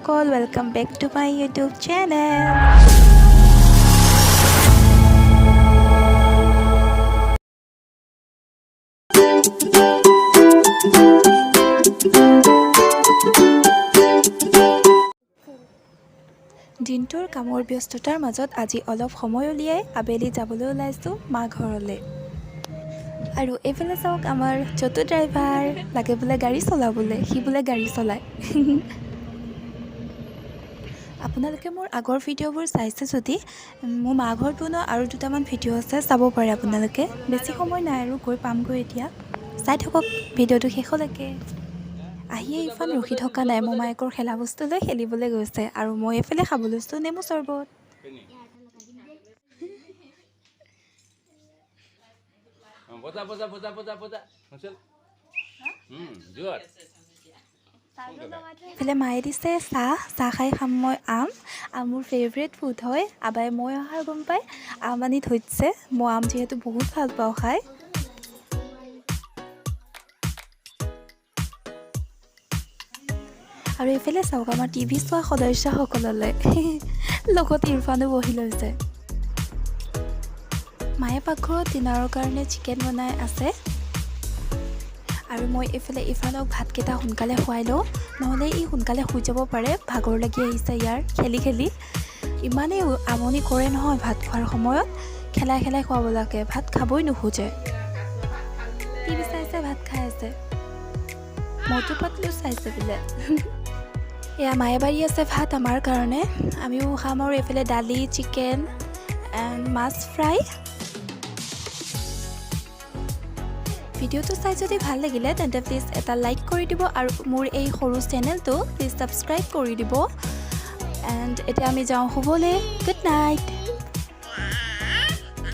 সকল welcome back to my YouTube channel. দিনটোৰ কামৰ ব্যস্ততাৰ মাজত আজি অলপ সময় উলিয়াই আবেলি যাবলৈ ওলাইছোঁ মা ঘৰলৈ। আৰু এইফালে চাওক আমাৰ চটু ড্ৰাইভাৰ লাগে বোলে গাড়ী চলাবলৈ, সি বোলে গাড়ী চলায়। আপোনালোকে মোৰ আগৰ ভিডিঅ'বোৰ চাইছে যদি মোৰ মা ঘৰটো আৰু দুটামান ভিডিঅ' আছে, চাব পাৰে আপোনালোকে। বেছি সময় নাই আৰু গৈ পামগৈ এতিয়া, চাই থাকক ভিডিঅ'টো শেষলৈকে। আহিয়ে ইফালে ৰখি থকা নাই, মোমায়েকৰ খেলা বস্তু লৈ খেলিবলৈ গৈছে আৰু মই এইফালে খাব লৈছোঁ নেমু চৰ্বত। এইফালে মায়ে দিছে চাহ খাই খাম মই আম মোৰ ফেভৰেট ফুড হয়। আবাই মই অহাৰ গম পাই আম আনি থৈছে, মই আম যিহেতু বহুত ভাল পাওঁ খাই। আৰু এইফালে চাওক আমাৰ টিভি চোৱা সদস্যসকললৈ লগত ইৰফানো বহি লৈছে। মায়ে পাকঘৰত ডিনাৰৰ কাৰণে চিকেন বনাই আছে আৰু মই এইফালে ইৰফানক ভাতকেইটা সোনকালে খুৱাই লওঁ, নহ'লে ই সোনকালে শুই যাব পাৰে। ভাগৰ লাগি আহিছে ইয়াৰ খেলি খেলি, ইমানেই আমনি কৰে নহয় ভাত খোৱাৰ সময়ত। খেলাই খেলাই খুৱাব লাগে, ভাত খাবই নোখোজে। টিভি চাইছে, ভাত খাই আছে, মইতো পাতলো চাইছে বোলে। এয়া মায়ে বাৰী আছে ভাত আমাৰ কাৰণে, আমিও খাম। আৰু এইফালে দালি, চিকেন এণ্ড মাছ ফ্ৰাই। ভিডিঅ'টো চাই যদি ভাল লাগিলে তেন্তে প্লিজ এটা লাইক কৰি দিব আৰু মোৰ এই সৰু চেনেলটো প্লিজ ছাবস্ক্ৰাইব কৰি দিব। এণ্ড এতিয়া আমি যাওঁ শুবলৈ। Good night.